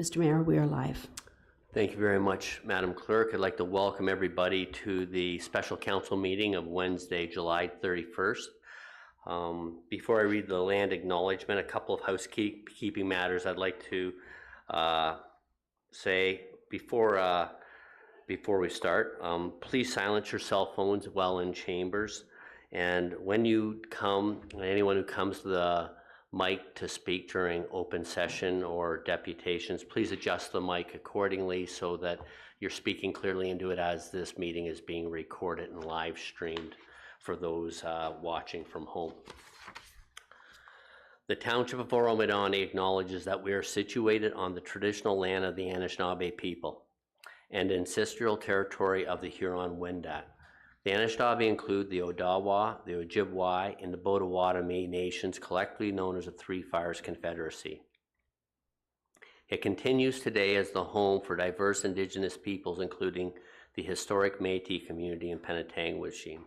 Mr. Mayor, we are live. Thank you very much, Madam Clerk. I'd like to welcome everybody to the special council meeting of Wednesday, July 31st. Before I read the land acknowledgement, a couple of housekeeping matters I'd like to say before we start. Please silence your cell phones while in chambers. And when you come, anyone who comes to the mic to speak during open session or deputations, please adjust the mic accordingly so that you're speaking clearly into it, as this meeting is being recorded and live streamed for those watching from home. The Township of Oro-Medonte acknowledges that we are situated on the traditional land of the Anishinaabe people and ancestral territory of the Huron-Wendat. The Anishinaabe include the Odawa, the Ojibwe, and the Potawatomi nations, collectively known as the Three Fires Confederacy. It continues today as the home for diverse Indigenous peoples, including the historic Métis community in Penetanguishene.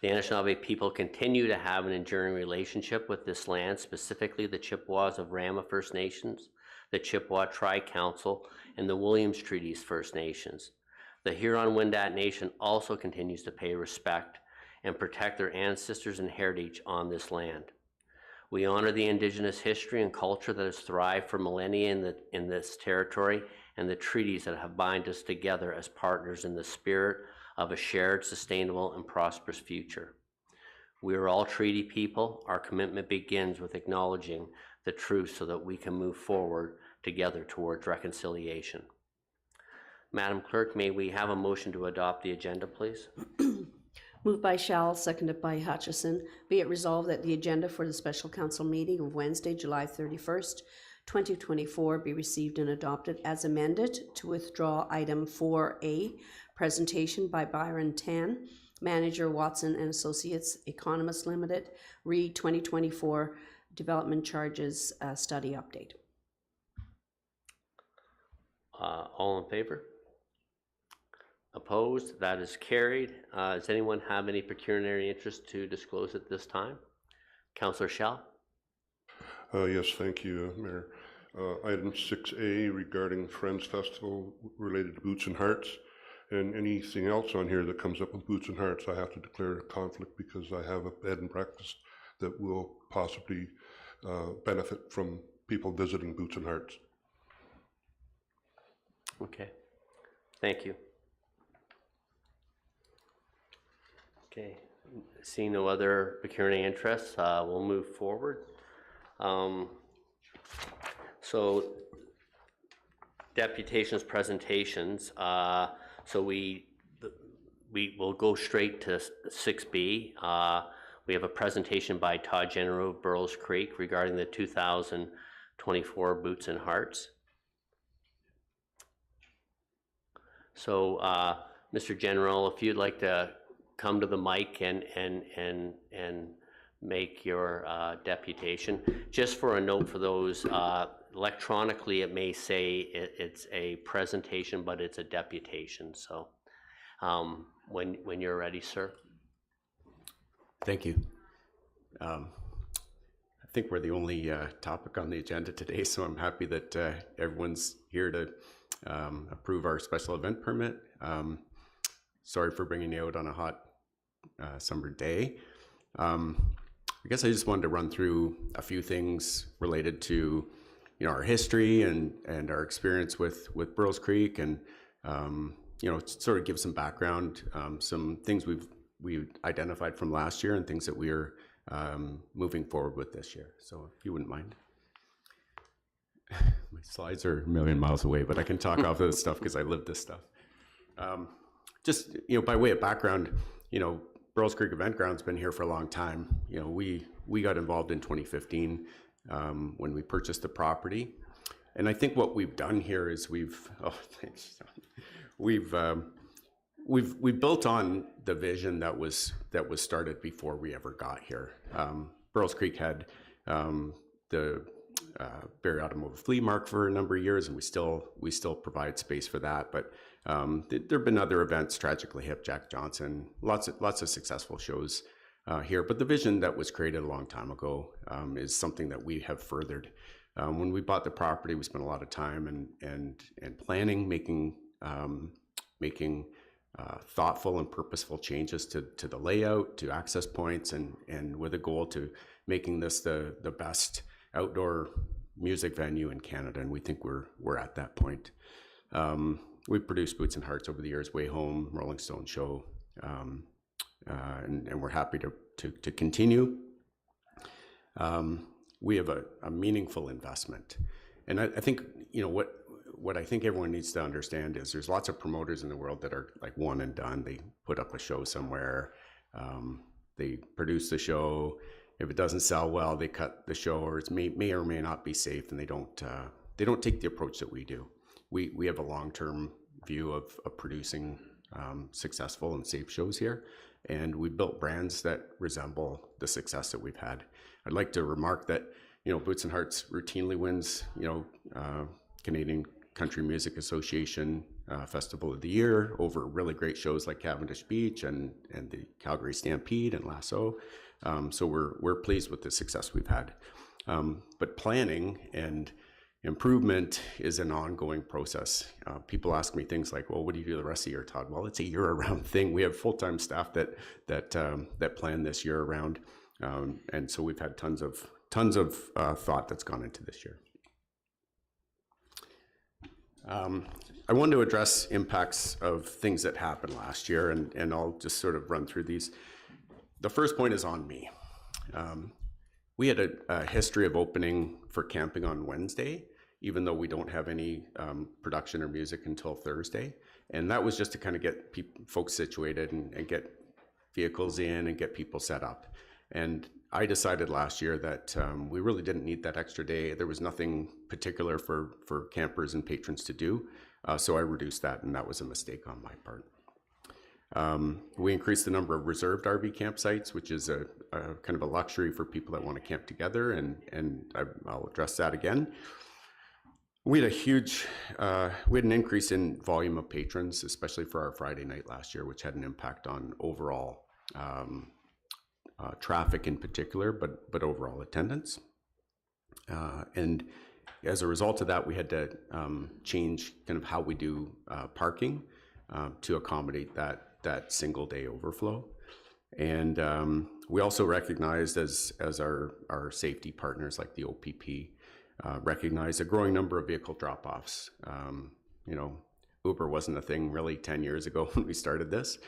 The Anishinaabe people continue to have an enduring relationship with this land, specifically the Chippewas of Rama First Nations, the Chippewa Tri-Council, and the Williams Treaties First Nations. The Huron-Wendat Nation also continues to pay respect and protect their ancestors and heritage on this land. We honor the Indigenous history and culture that has thrived for millennia in this territory, and the treaties that have bound us together as partners in the spirit of a shared, sustainable, and prosperous future. We are all treaty people. Our commitment begins with acknowledging the truth so that we can move forward together towards reconciliation. Madam Clerk, may we have a motion to adopt the agenda, please? Moved by Shell, seconded by Hutchison. Be it resolved that the agenda for the special council meeting of Wednesday, July 31st, 2024 be received and adopted as amended. To withdraw item 4A, presentation by Byron Tan, Manager Watson and Associates, Economist Limited, re 2024 Development Charges Study Update. All in favor? Opposed? That is carried. Does anyone have any pecuniary interest to disclose at this time? Councillor Schell? Yes, thank you, Mayor. Item 6A regarding Friends Festival related to Boots and Hearts, and anything else on here that comes up with Boots and Hearts, I have to declare a conflict because I have a bed and breakfast that will possibly benefit from people visiting Boots and Hearts. Okay, thank you. Okay, seeing no other pecuniary interests, we'll move forward. So deputations, presentations. So we will go straight to 6B. We have a presentation by Todd General of Burroughs Creek regarding the 2024 Boots and Hearts. So, Mr. General, if you'd like to come to the mic and make your deputation. Just for a note for those, electronically it may say it's a presentation, but it's a deputation. So, when you're ready, sir. Thank you. I think we're the only topic on the agenda today, so I'm happy that everyone's here to approve our special event permit. Sorry for bringing you out on a hot summer day. I guess I just wanted to run through a few things related to, our history and our experience with Burroughs Creek, and sort of give some background, some things we've identified from last year and things that we're moving forward with this year. So if you wouldn't mind. My slides are a million miles away, but I can talk off of this stuff because I lived this stuff. Just, by way of background, Burroughs Creek Event Ground's been here for a long time. We got involved in 2015 when we purchased the property. And I think what we've done here is we've built on the vision that was started before we ever got here. Burroughs Creek had the Barrie Automotive Flea Market for a number of years, and we still provide space for that. But there have been other events, Tragically Hip, Jack Johnson, lots of successful shows here. But the vision that was created a long time ago is something that we have furthered When we bought the property, we spent a lot of time and planning, making thoughtful and purposeful changes to the layout, to access points, and with a goal to making this the best outdoor music venue in Canada. And we think we're at that point. We've produced Boots and Hearts over the years, Way Home, Rolling Stone Show, and we're happy to continue. We have a meaningful investment. And I think, what I think everyone needs to understand is there's lots of promoters in the world that are like one and done. They put up a show somewhere, they produce the show. If it doesn't sell well, they cut the show, or it may or may not be safe, and they don't take the approach that we do. We have a long-term view of producing successful and safe shows here, and we built brands that resemble the success that we've had. I'd like to remark that Boots and Hearts routinely wins Canadian Country Music Association Festival of the Year over really great shows like Cavendish Beach and the Calgary Stampede and Lasso. So we're pleased with the success we've had. But planning and improvement is an ongoing process. People ask me things like, well, what do you do the rest of the year, Todd? Well, it's a year-round thing. We have full-time staff that plan this year-round, and so we've had tons of thought that's gone into this year. I wanted to address impacts of things that happened last year, and I'll just sort of run through these. The first point is on me. We had a history of opening for camping on Wednesday, even though we don't have any production or music until Thursday. And that was just to kind of get folks situated and get vehicles in and get people set up. And I decided last year that we really didn't need that extra day. There was nothing particular for campers and patrons to do. So I reduced that, and that was a mistake on my part. We increased the number of reserved RV campsites, which is a kind of a luxury for people that want to camp together, and I'll address that again. We had an increase in volume of patrons, especially for our Friday night last year, which had an impact on overall traffic in particular, but overall attendance. And as a result of that, we had to change kind of how we do parking to accommodate that single day overflow. And we also recognized as our safety partners like the OPP recognized a growing number of vehicle drop-offs. Uber wasn't a thing really 10 years ago when we started this,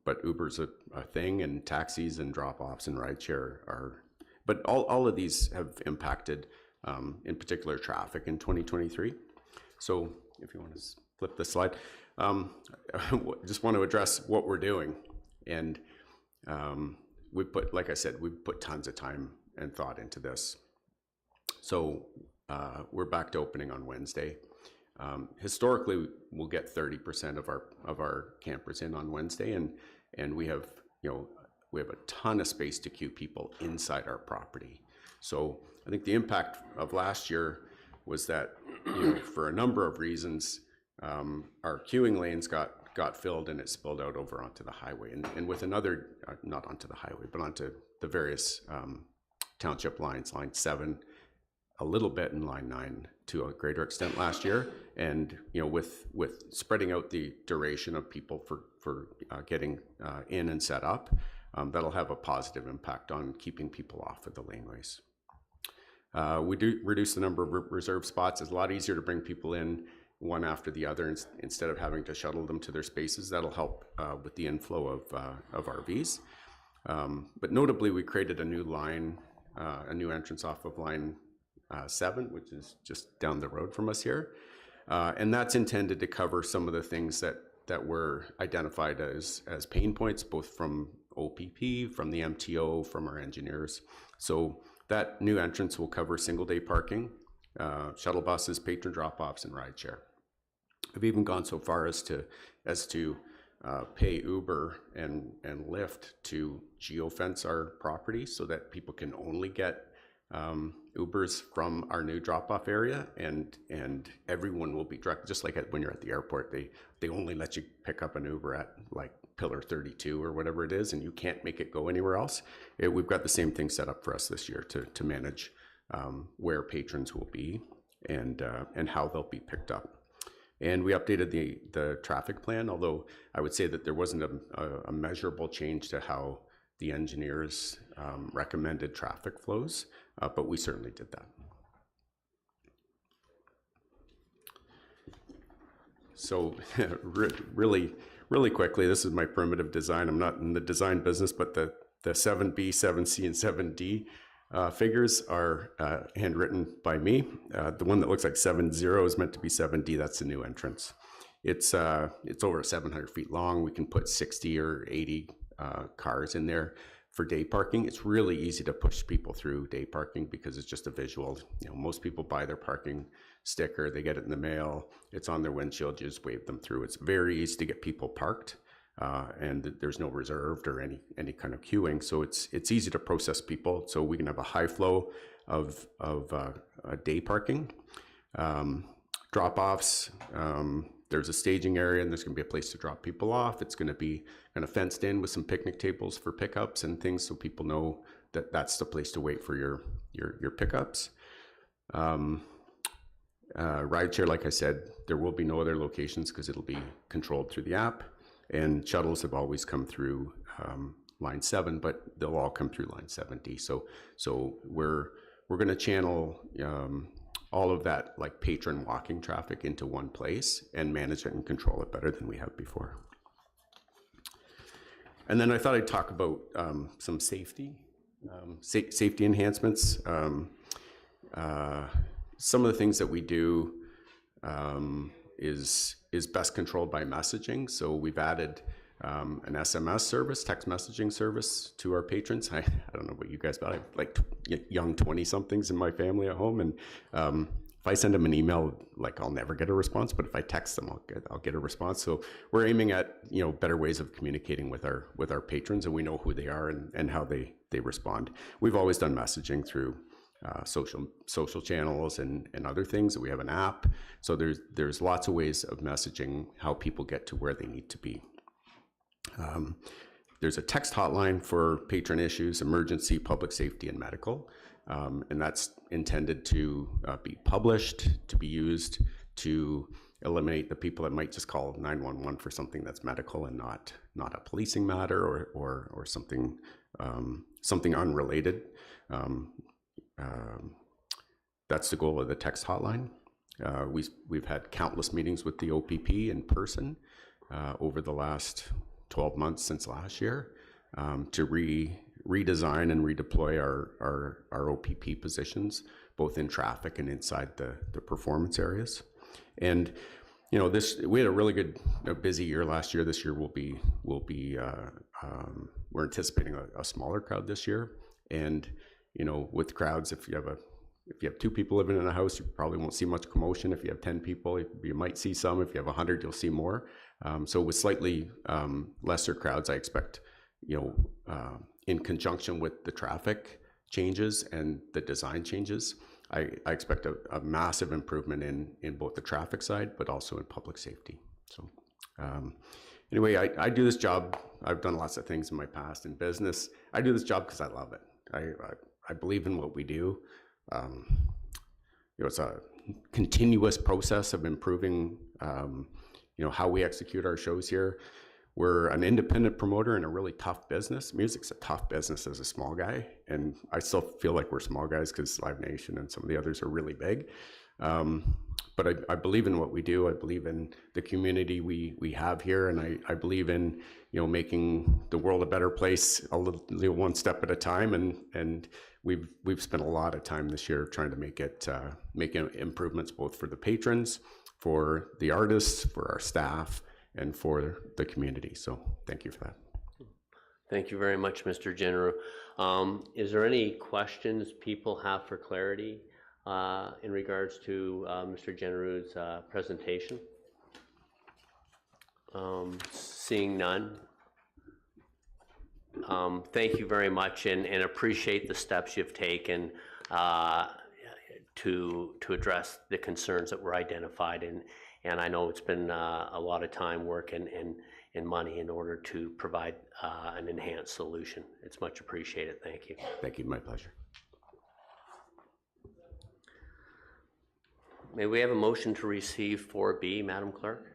but Uber's a thing, and taxis and drop-offs and rideshare are, but all of these have impacted in particular traffic in 2023. So if you want to flip the slide. Just want to address what we're doing, and like I said, we've put tons of time and thought into this. So we're back to opening on Wednesday. Historically, we'll get 30% of our campers in on Wednesday, and we have a ton of space to queue people inside our property. So I think the impact of last year was that for a number of reasons, our queuing lanes got filled, and it spilled out over onto the highway, and with another, not onto the highway, but onto the various township lines, line 7, a little bit in line 9 to a greater extent last year. And with spreading out the duration of people for getting in and set up, that'll have a positive impact on keeping people off of the laneways. We do reduce the number of reserved spots. It's a lot easier to bring people in one after the other instead of having to shuttle them to their spaces. That'll help with the inflow of RVs. But notably, we created a new line, a new entrance off of line 7, which is just down the road from us here. And that's intended to cover some of the things that were identified as pain points, both from OPP, from the MTO, from our engineers. So that new entrance will cover single day parking, shuttle buses, patron drop-offs, and rideshare. I've even gone so far as to pay Uber and Lyft to geofence our property so that people can only get Ubers from our new drop-off area, and everyone will be direct, just like when you're at the airport. They only let you pick up an Uber at like pillar 32 or whatever it is, and you can't make it go anywhere else. We've got the same thing set up for us this year to manage where patrons will be and how they'll be picked up. And we updated the traffic plan, although I would say that there wasn't a measurable change to how the engineers recommended traffic flows, but we certainly did that. So really quickly, this is my primitive design. I'm not in the design business, but the 7B, 7C, and 7D figures are handwritten by me. The one that looks like 70 is meant to be 7D. That's the new entrance. It's over 700 feet long. We can put 60 or 80 cars in there for day parking. It's really easy to push people through day parking because it's just a visual. You know, most people buy their parking sticker, they get it in the mail, it's on their windshield, you just wave them through. It's very easy to get people parked, and there's no reserved or any kind of queuing, so it's easy to process people. So we can have a high flow of day parking. Drop-offs, there's a staging area and there's going to be a place to drop people off. It's going to be kind of fenced in with some picnic tables for pickups and things, so people know that that's the place to wait for your pickups. Rideshare, like I said, there will be no other locations because it'll be controlled through the app, and shuttles have always come through line 7, but they'll all come through line 7D. So we're going to channel all of that like patron walking traffic into one place and manage it and control it better than we have before. And then I thought I'd talk about some safety enhancements. Some of the things that we do is best controlled by messaging. So we've added an SMS service, text messaging service to our patrons. I don't know about you guys, but I have like young 20-somethings in my family at home, and if I send them an email, like I'll never get a response, but if I text them, I'll get a response. So we're aiming at better ways of communicating with our patrons, and we know who they are and how they respond. We've always done messaging through social channels and other things. We have an app, so there's lots of ways of messaging how people get to where they need to be. There's a text hotline for patron issues, emergency, public safety, and medical, and that's intended to be published, to be used to eliminate the people that might just call 911 for something that's medical and not a policing matter or something unrelated. That's the goal of the text hotline. We've had countless meetings with the OPP in person over the last 12 months since last year to redesign and redeploy our OPP positions, both in traffic and inside the performance areas. And we had a really good, busy year last year. This year we're anticipating a smaller crowd this year. And with crowds, if you have 2 people living in a house, you probably won't see much commotion. If you have 10 people, you might see some. If you have 100, you'll see more. So with slightly lesser crowds, I expect, in conjunction with the traffic changes and the design changes, I expect a massive improvement in both the traffic side, but also in public safety. So anyway, I do this job. I've done lots of things in my past in business. I do this job because I love it. I believe in what we do. It's a continuous process of improving, how we execute our shows here. We're an independent promoter in a really tough business. Music's a tough business as a small guy, and I still feel like we're small guys because Live Nation and some of the others are really big. But I believe in what we do. I believe in the community we have here, and I believe in making the world a better place a little one step at a time. And we've spent a lot of time this year trying to make improvements both for the patrons, for the artists, for our staff, and for the community. So thank you for that. Thank you very much, Mr. General. Is there any questions people have for clarity in regards to Mr. General's presentation? Seeing none. Thank you very much, and appreciate the steps you've taken to address the concerns that were identified, and I know it's been a lot of time, work, and money in order to provide an enhanced solution. It's much appreciated. Thank you. Thank you. My pleasure. May we have a motion to receive 4B, Madam Clerk?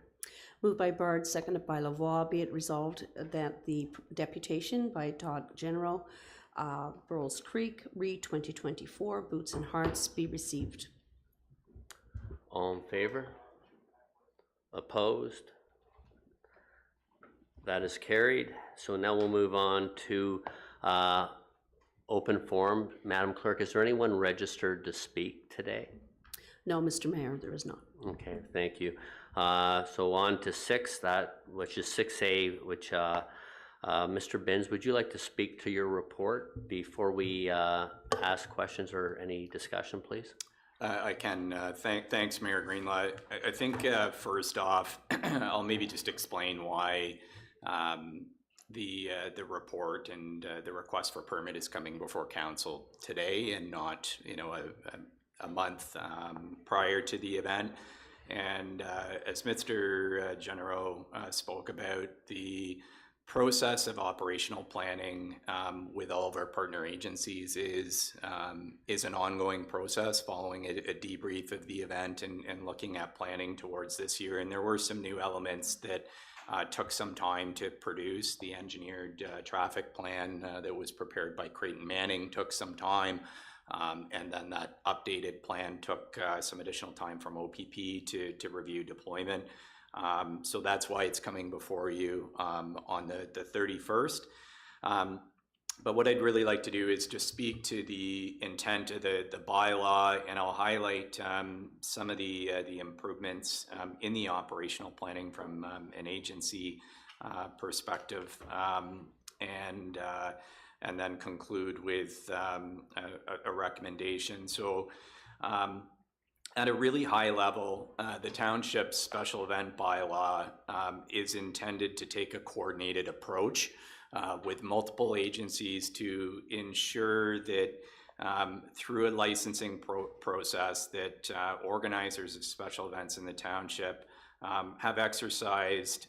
Moved by Bard, seconded by Lavoie. Be it resolved that the deputation by Todd General, Burles Creek, Re 2024, Boots and Hearts be received. All in favor? Opposed? That is carried. So now we'll move on to open forum. Madam Clerk, is there anyone registered to speak today? No, Mr. Mayor, there is not. Okay, thank you. So on to 6, which is 6A, which Mr. Binns, would you like to speak to your report before we ask questions or any discussion, please? I can. Thanks, Mayor Greenlaw. I think first off, I'll maybe just explain why the report and the request for permit is coming before council today and not, a month prior to the event. And as Mr. Genero spoke about, the process of operational planning with all of our partner agencies is an ongoing process following a debrief of the event and looking at planning towards this year. And there were some new elements that took some time to produce. The engineered traffic plan that was prepared by Creighton Manning took some time. And then that updated plan took some additional time from OPP to review deployment. So that's why it's coming before you on the 31st. But what I'd really like to do is just speak to the intent of the bylaw, and I'll highlight some of the improvements in the operational planning from an agency perspective, and then conclude with a recommendation. So at a really high level, the township's special event bylaw is intended to take a coordinated approach with multiple agencies to ensure that through a licensing process that organizers of special events in the township have exercised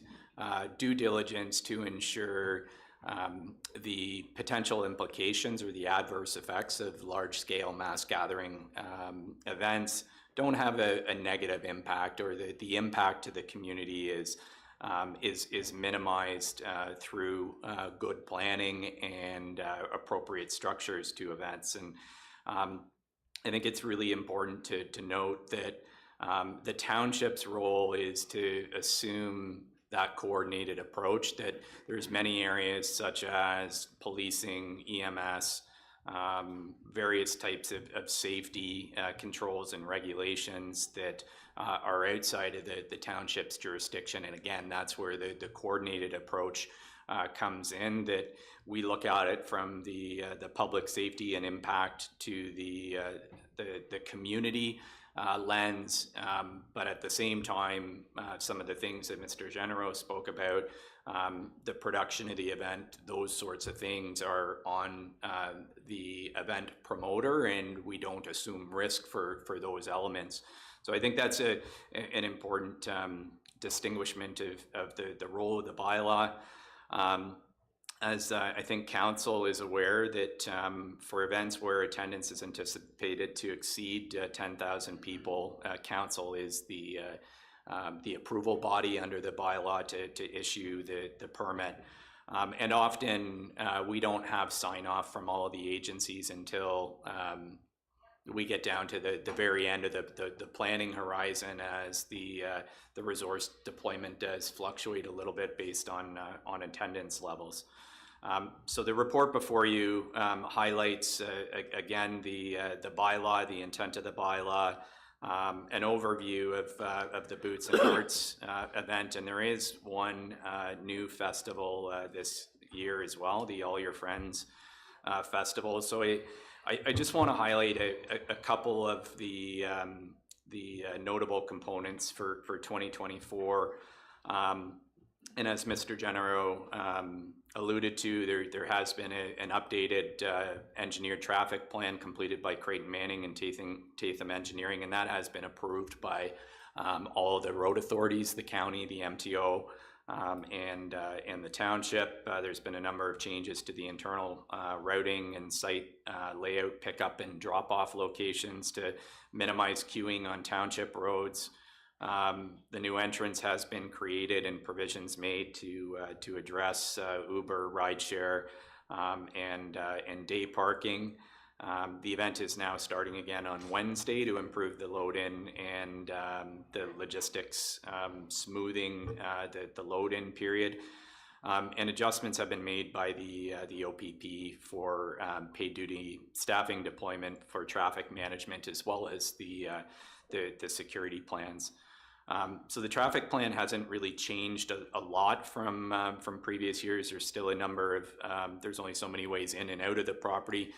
due diligence to ensure the potential implications or the adverse effects of large-scale mass gathering events don't have a negative impact, or the impact to the community is minimized through good planning and appropriate structures to events. And I think it's really important to note that the township's role is to assume that coordinated approach, that there's many areas such as policing, EMS, various types of safety controls and regulations that are outside of the township's jurisdiction. And again, that's where the coordinated approach comes in, that we look at it from the public safety and impact to the community lens, but at the same time, some of the things that Mr. Genero spoke about, the production of the event, those sorts of things are on the event promoter, and we don't assume risk for those elements. So I think that's an important distinguishment of the role of the bylaw. As I think council is aware that for events where attendance is anticipated to exceed 10,000 people, council is the approval body under the bylaw to issue the permit. And often we don't have sign off from all of the agencies until we get down to the very end of the planning horizon, as the resource deployment does fluctuate a little bit based on attendance levels. So the report before you highlights again the bylaw, the intent of the bylaw, an overview of the Boots and Hearts event, and there is one new festival this year as well, the All Your Friends Festival. So I just want to highlight a couple of the notable components for 2024. And as Mr. Genero alluded to, there has been an updated engineered traffic plan completed by Creighton Manning and Tatham Engineering, and that has been approved by all of the road authorities, the county, the MTO, and the township. There's been a number of changes to the internal routing and site layout, pickup and drop-off locations to minimize queuing on township roads. The new entrance has been created and provisions made to address Uber, rideshare, and day parking. The event is now starting again on Wednesday to improve the load-in and the logistics, smoothing the load-in period. And adjustments have been made by the OPP for paid duty staffing deployment for traffic management, as well as the security plans. So the traffic plan hasn't really changed a lot from previous years. There's still a number of, there's only so many ways in and out of the property.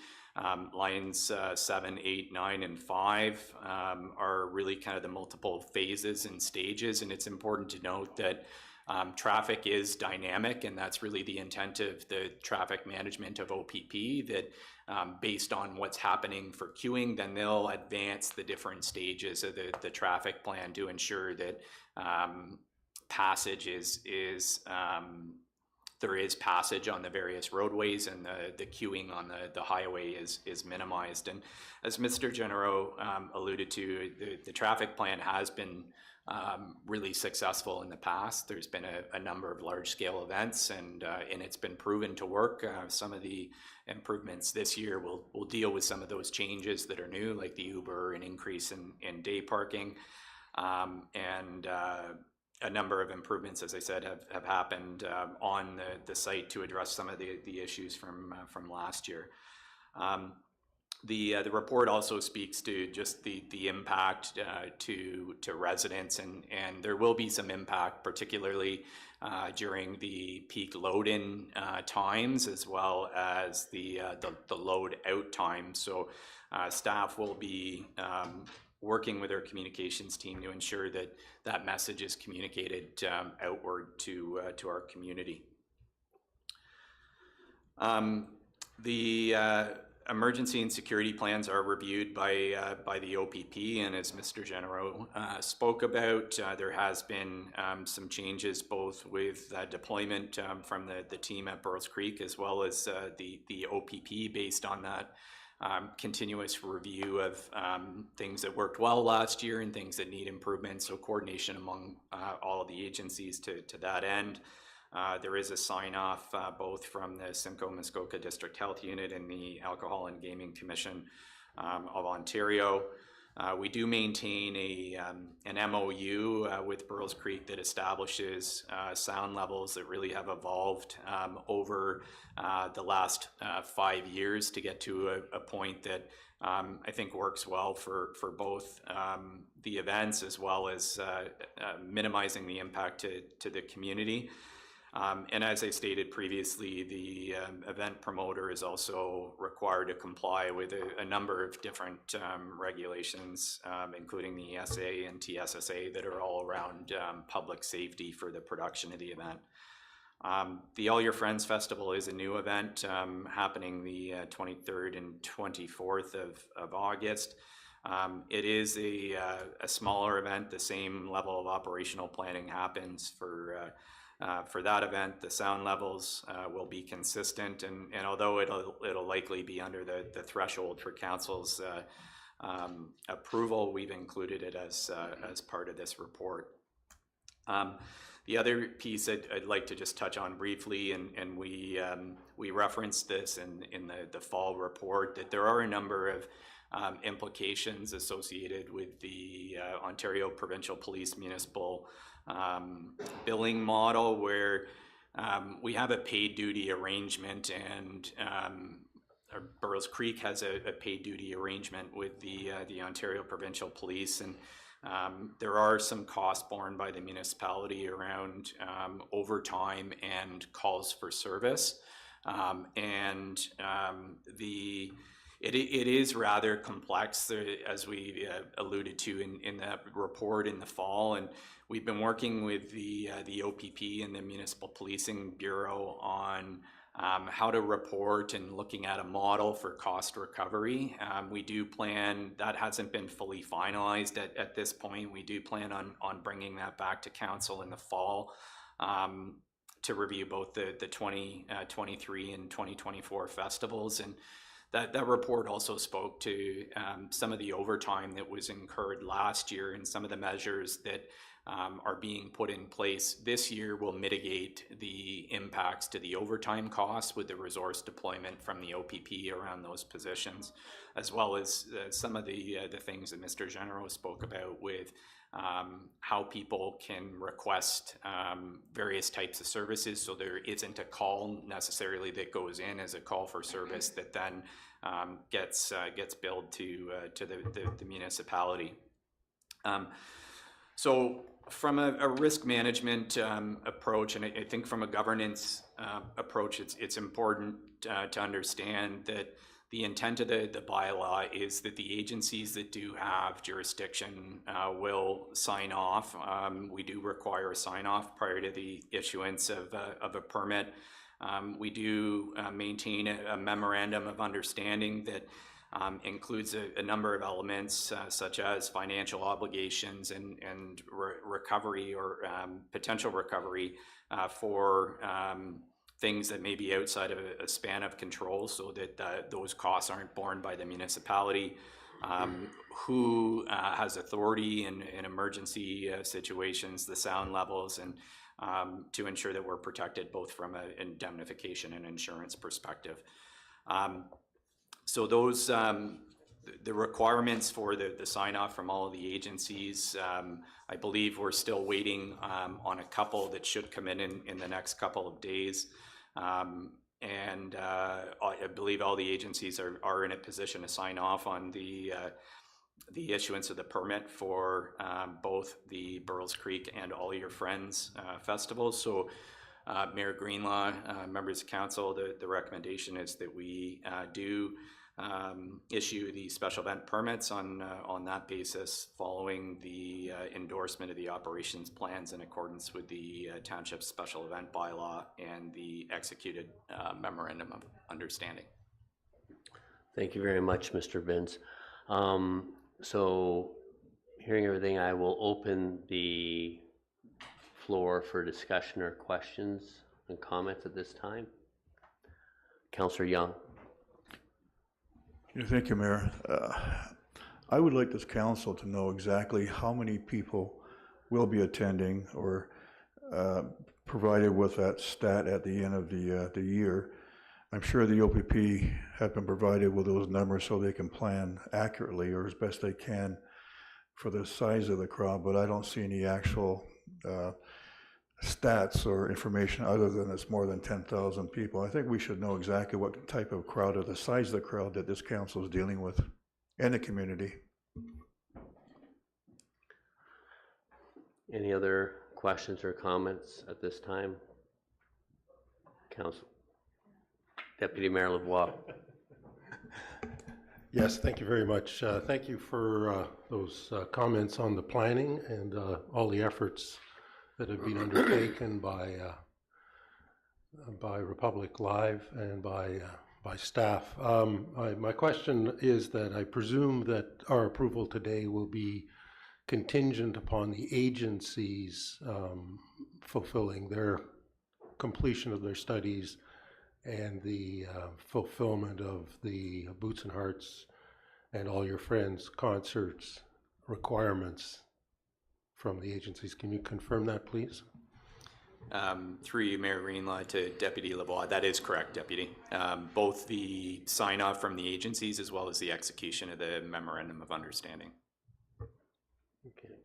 Lines 7, 8, 9, and 5 are really kind of the multiple phases and stages, and it's important to note that traffic is dynamic, and that's really the intent of the traffic management of OPP, that based on what's happening for queuing, then they'll advance the different stages of the traffic plan to ensure that passage there is passage on the various roadways, and the queuing on the highway is minimized. And as Mr. Genero alluded to, the traffic plan has been really successful in the past. There's been a number of large-scale events, and it's been proven to work. Some of the improvements this year will deal with some of those changes that are new, like the Uber and increase in day parking, and a number of improvements, as I said, have happened on the site to address some of the issues from last year. The report also speaks to just the impact to residents, and there will be some impact, particularly during the peak load-in times, as well as the load out time. So staff will be working with our communications team to ensure that that message is communicated outward to our community. The emergency and security plans are reviewed by the OPP, and as Mr. Genero spoke about, there has been some changes both with deployment from the team at Burroughs Creek, as well as the OPP based on that continuous review of things that worked well last year and things that need improvement, so coordination among all of the agencies to that end. There is a sign-off both from the Simcoe-Muskoka District Health Unit and the Alcohol and Gaming Commission of Ontario. We do maintain an MOU with Burroughs Creek that establishes sound levels that really have evolved over the last 5 years to get to a point that I think works well for both the events, as well as minimizing the impact to the community. And as I stated previously, the event promoter is also required to comply with a number of different regulations, including the ESA and TSSA, that are all around public safety for the production of the event. The All Your Friends Festival is a new event happening the 23rd and 24th of August. It is a smaller event. The same level of operational planning happens for that event. The sound levels will be consistent, and although it'll likely be under the threshold for council's approval, we've included it as part of this report. The other piece I'd like to just touch on briefly, and we referenced this in the fall report, that there are a number of implications associated with the Ontario Provincial Police Municipal billing model, where we have a paid duty arrangement, and Burroughs Creek has a paid duty arrangement with the Ontario Provincial Police, and there are some costs borne by the municipality around overtime and calls for service, It is rather complex, as we alluded to in that report in the fall, and we've been working with the OPP and the Municipal Policing Bureau on how to report and looking at a model for cost recovery. We do plan, that hasn't been fully finalized at this point, we do plan on bringing that back to council in the fall to review both the 2023 and 2024 festivals. And that report also spoke to some of the overtime that was incurred last year, and some of the measures that are being put in place this year will mitigate the impacts to the overtime costs with the resource deployment from the OPP around those positions, as well as some of the things that Mr. Genero spoke about with how people can request various types of services. So there isn't a call necessarily that goes in as a call for service that then gets billed to the municipality. So from a risk management approach, and I think from a governance approach, it's important to understand that the intent of the bylaw is that the agencies that do have jurisdiction will sign off. We do require a sign off prior to the issuance of a permit. We do maintain a memorandum of understanding that includes a number of elements such as financial obligations and recovery or potential recovery for things that may be outside of a span of control, so that those costs aren't borne by the municipality. Who has authority in emergency situations, the sound levels, and to ensure that we're protected both from an indemnification and insurance perspective. So those, the requirements for the sign off from all of the agencies, I believe we're still waiting on a couple that should come in the next couple of days. And I believe all the agencies are in a position to sign off on the issuance of the permit for both the Burles Creek and All Your Friends festivals. So Mayor Greenlaw, members of council, the recommendation is that we do issue the special event permits on that basis, following the endorsement of the operations plans in accordance with the township special event bylaw and the executed memorandum of understanding. Thank you very much, Mr. Binns. So hearing everything, I will open the floor for discussion or questions and comments at this time. Councillor Young. Yeah, thank you, Mayor. I would like this council to know exactly how many people will be attending or provided with that stat at the end of the year. I'm sure the OPP have been provided with those numbers so they can plan accurately or as best they can for the size of the crowd, but I don't see any actual stats or information other than it's more than 10,000 people. I think we should know exactly what type of crowd or the size of the crowd that this council is dealing with and the community. Any other questions or comments at this time? Council. Deputy Mayor Lavoie. Yes, thank you very much. Thank you for those comments on the planning and all the efforts that have been undertaken by Republic Live and by staff. My question is that I presume that our approval today will be contingent upon the agencies fulfilling their completion of their studies and the fulfillment of the Boots and Hearts and All Your Friends concerts requirements from the agencies. Can you confirm that, please? Through you, Mayor Greenlaw, to Deputy Lavoie. That is correct, Deputy. Both the sign-off from the agencies as well as the execution of the Memorandum of Understanding. Okay.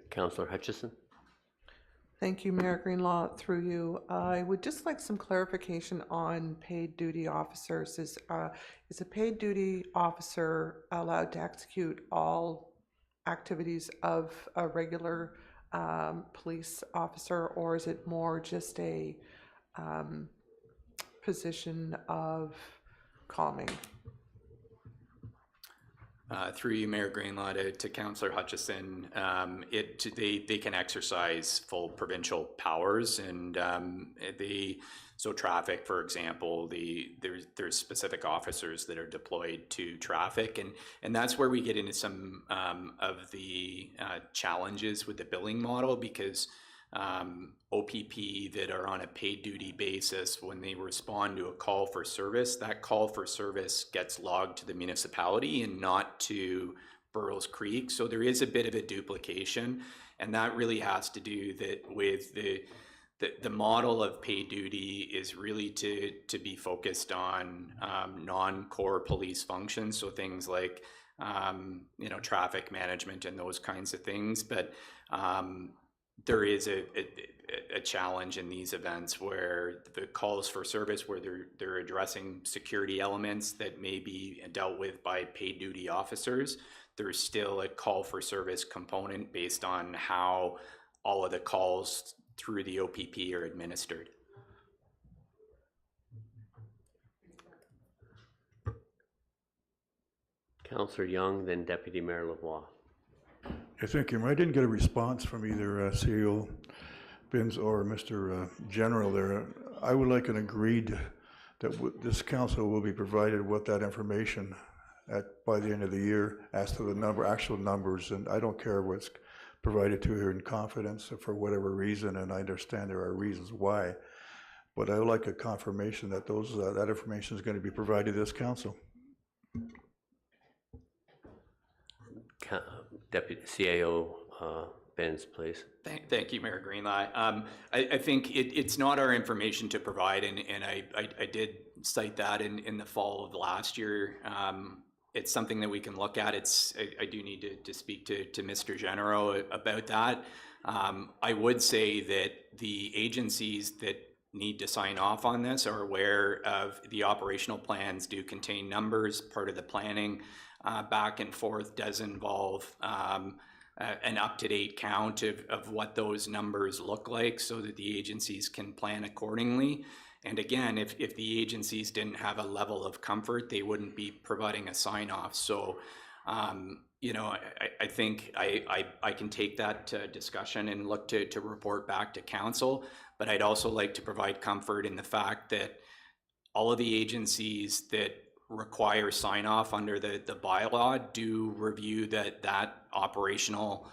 Councillor Hutchison. Thank you, Mayor Greenlaw. Through you, I would just like some clarification on paid duty officers. Is a paid duty officer allowed to execute all activities of a regular police officer, or is it more just a position of calming? Through you, Mayor Greenlaw, to Councillor Hutchison, they can exercise full provincial powers, and so traffic, for example, there's specific officers that are deployed to traffic, and that's where we get into some of the challenges with the billing model, because OPP that are on a paid duty basis, when they respond to a call for service, that call for service gets logged to the municipality and not to Burroughs Creek. So there is a bit of a duplication, and that really has to do with the model of paid duty is really to be focused on non-core police functions, so things like traffic management and those kinds of things. But there is a challenge in these events where the calls for service, where they're addressing security elements that may be dealt with by paid duty officers. There's still a call for service component based on how all of the calls through the OPP are administered. Councillor Young, then Deputy Mayor Lavoie. Yeah, thank you, Mayor. I didn't get a response from either CEO Binns or Mr. General there. I would like an agreed that this council will be provided with that information by the end of the year as to the actual numbers, and I don't care what's provided to her in confidence for whatever reason, and I understand there are reasons why, but I would like a confirmation that that information is going to be provided to this council. Deputy CAO Binns, please. Thank you, Mayor Greenlaw. I think it's not our information to provide, and I did cite that in the fall of last year. It's something that we can look at. I do need to speak to Mr. General about that. I would say that the agencies that need to sign off on this are aware of the operational plans do contain numbers. Part of the planning back and forth does involve an up-to-date count of what those numbers look like, so that the agencies can plan accordingly. And again, if the agencies didn't have a level of comfort, they wouldn't be providing a sign-off. So, I think I can take that discussion and look to report back to council, but I'd also like to provide comfort in the fact that all of the agencies that require sign-off under the bylaw do review that operational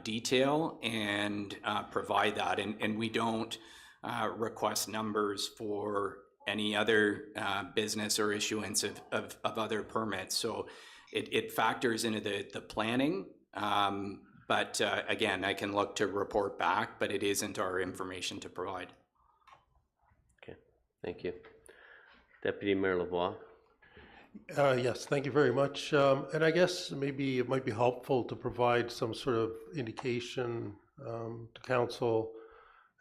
detail and provide that. And we don't request numbers for any other business or issuance of other permits. So it factors into the planning. But again, I can look to report back, but it isn't our information to provide. Okay, thank you. Deputy Mayor Lavoie. Yes, thank you very much. And I guess maybe it might be helpful to provide some sort of indication to council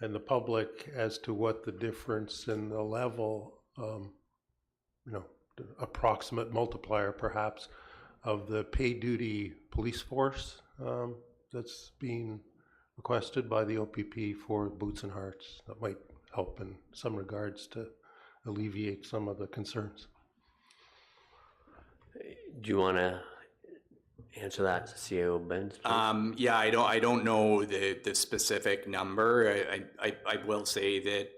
and the public as to what the difference in the level, the approximate multiplier perhaps, of the paid duty police force that's being requested by the OPP for Boots and Hearts. That might help in some regards to alleviate some of the concerns. Do you want to answer that, CAO Binns? Yeah, I don't know the specific number. I will say that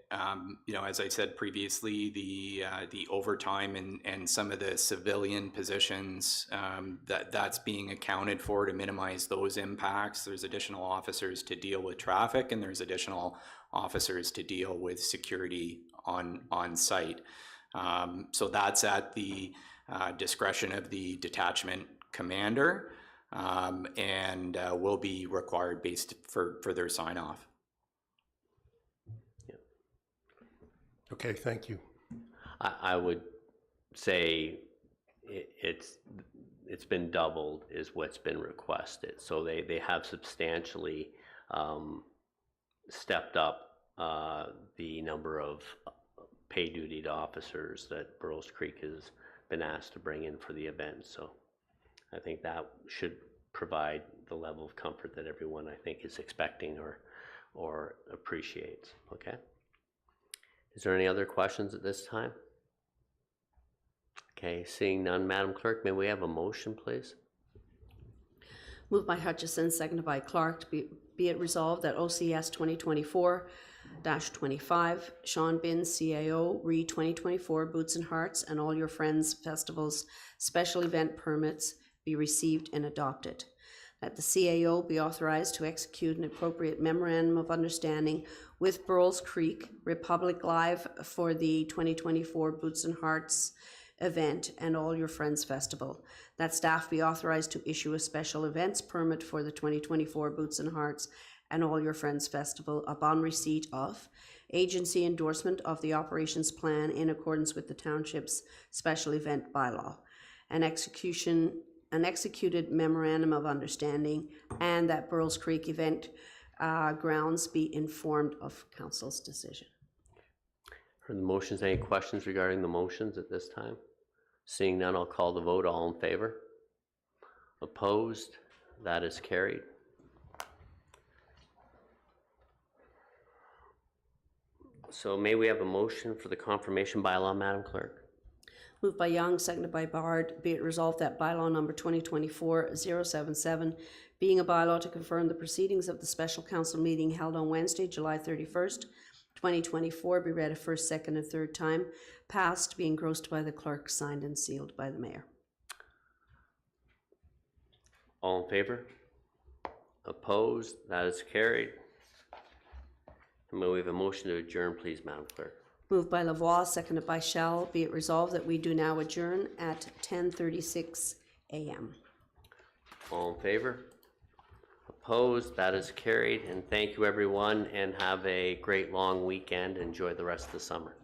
as I said previously, the overtime and some of the civilian positions that's being accounted for to minimize those impacts. There's additional officers to deal with traffic, and there's additional officers to deal with security on site. So that's at the discretion of the detachment commander, and will be required based for their sign off. Yeah. Okay, thank you. I would say it's been doubled is what's been requested. So they have substantially stepped up the number of paid duty officers that Burroughs Creek has been asked to bring in for the event. So I think that should provide the level of comfort that everyone, I think, is expecting or appreciates. Okay. Is there any other questions at this time? Okay, seeing none, Madam Clerk, may we have a motion, please? Moved by Hutchison, seconded by Clark, be it resolved that OCS 2024-25, Sean Binns, CAO, Re 2024, Boots and Hearts, and All Your Friends Festivals special event permits be received and adopted. that the CAO be authorized to execute an appropriate memorandum of understanding with Burles Creek Republic Live for the 2024 Boots and Hearts event and All Your Friends Festival. That staff be authorized to issue a special events permit for the 2024 Boots and Hearts and All Your Friends Festival upon receipt of agency endorsement of the operations plan in accordance with the township's special event bylaw, an executed memorandum of understanding, and that Burles Creek event grounds be informed of council's decision. Heard the motions. Any questions regarding the motions at this time? Seeing none, I'll call the vote. All in favor? Opposed? That is carried. So may we have a motion for the confirmation bylaw, Madam Clerk? Moved by Young, seconded by Bard. Be it resolved that bylaw number 2024-077, being a bylaw to confirm the proceedings of the special council meeting held on Wednesday, July 31st, 2024, be read a first, second, and third time. Passed, be engrossed by the clerk, signed and sealed by the mayor. All in favor? Opposed? That is carried. And may we have a motion to adjourn, please, Madam Clerk? Moved by Lavoie, seconded by Shell. Be it resolved that we do now adjourn at 10:36 a.m. All in favor? Opposed? That is carried. And thank you, everyone, and have a great long weekend. Enjoy the rest of the summer.